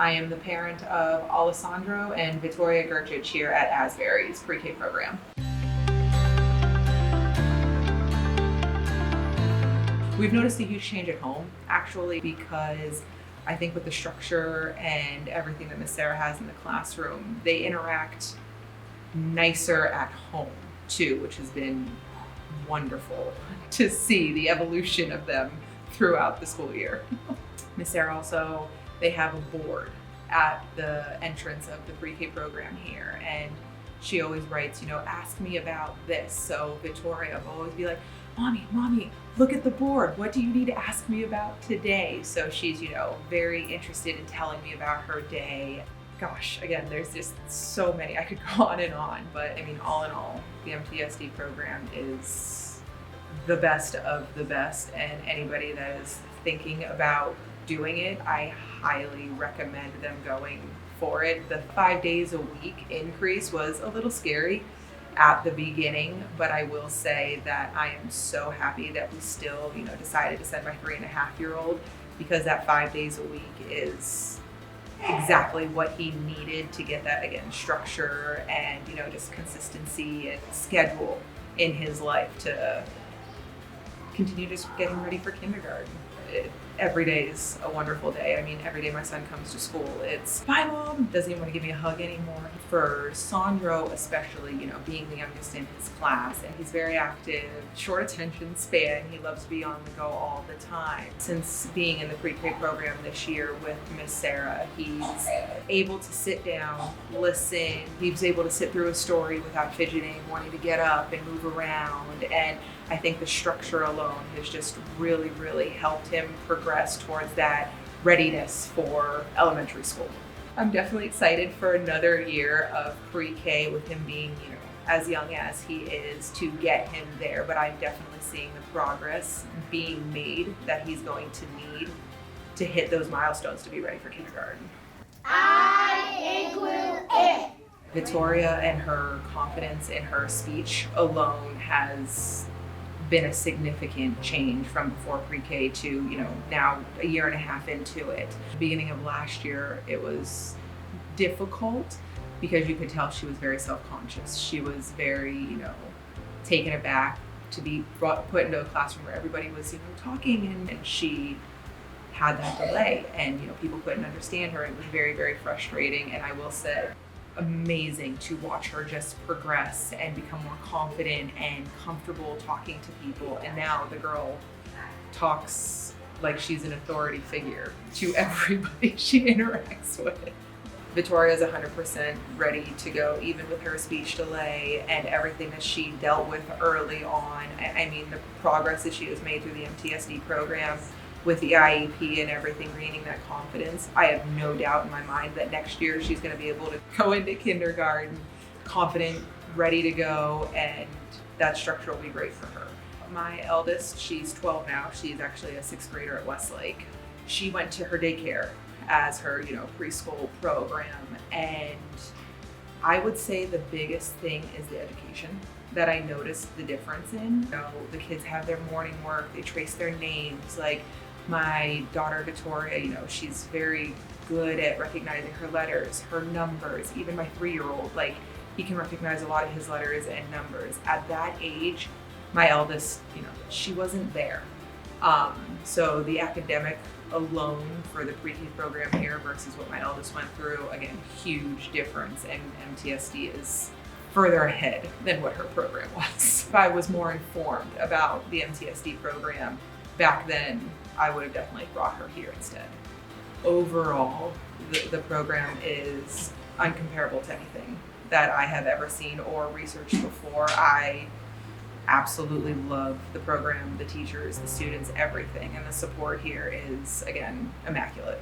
I am the parent of Alessandro and Vittoria Gertrude here at Asbury's Pre-K program. We've noticed a huge change at home, actually, because I think with the structure and everything that Miss Sarah has in the classroom, they interact nicer at home too, which has been wonderful to see the evolution of them throughout the school year. Miss Sarah also, they have a board at the entrance of the pre-K program here, and she always writes, ask me about this. So Victoria will always be like, Mommy, look at the board. What do you need to ask me about today? So she's, very interested in telling me about her day. Gosh, again, there's just so many. I could go on and on, but I mean, all in all, the MTSD program is the best of the best, and anybody that is thinking about doing it, I highly recommend them going for it. The 5 days a week increase was a little scary at the beginning, but I will say that I am so happy that we still, decided to send my 3.5-year-old, because that 5 days a week is exactly what he needed to get that, again, structure and, just consistency and schedule in his life to continue just getting ready for kindergarten. Every day is a wonderful day. I mean, every day my son comes to school, it's, bye Mom, doesn't even want to give me a hug anymore. For Sandro especially, being the youngest in his class, and he's very active, short attention span, he loves to be on the go all the time. Since being in the pre-K program this year with Miss Sarah, he's able to sit down, listen, he's able to sit through a story without fidgeting, wanting to get up and move around, and I think the structure alone has just really, really helped him progress towards that readiness for elementary school. I'm definitely excited for another year of pre-K with him being, as young as he is, to get him there, but I'm definitely seeing the progress being made that he's going to need to hit those milestones to be ready for kindergarten. I include it. Victoria and her confidence in her speech alone has been a significant change from before pre-K to, now a year and a half into it. Beginning of last year, it was difficult because you could tell she was very self-conscious. She was very, taken aback to be put into a classroom where everybody was, talking, and she had that delay, and, people couldn't understand her. It was very, very frustrating, and I will say, amazing to watch her just progress and become more confident and comfortable talking to people. And now the girl talks like she's an authority figure to everybody she interacts with. Victoria is 100% ready to go, even with her speech delay and everything that she dealt with early on. I mean, the progress that she has made through the MTSD program with the IEP and everything, gaining that confidence, I have no doubt in my mind that next year she's going to be able to go into kindergarten confident, ready to go, and that structure will be great for her. My eldest, she's 12 now. She's actually a 6th grader at Westlake. She went to her daycare as her, preschool program, and I would say the biggest thing is the education that I noticed the difference in. The kids have their morning work, they trace their names. Like my daughter Victoria, she's very good at recognizing her letters, her numbers. Even my 3-year-old, he can recognize a lot of his letters and numbers. At that age, my eldest, she wasn't there. So the academic alone for the pre-K program here versus what my eldest went through, again, huge difference, and MTSD is further ahead than what her program was. If I was more informed about the MTSD program back then, I would have definitely brought her here instead. Overall, the program is uncomparable to anything that I have ever seen or researched before. I absolutely love the program, the teachers, the students, everything, and the support here is, again, immaculate.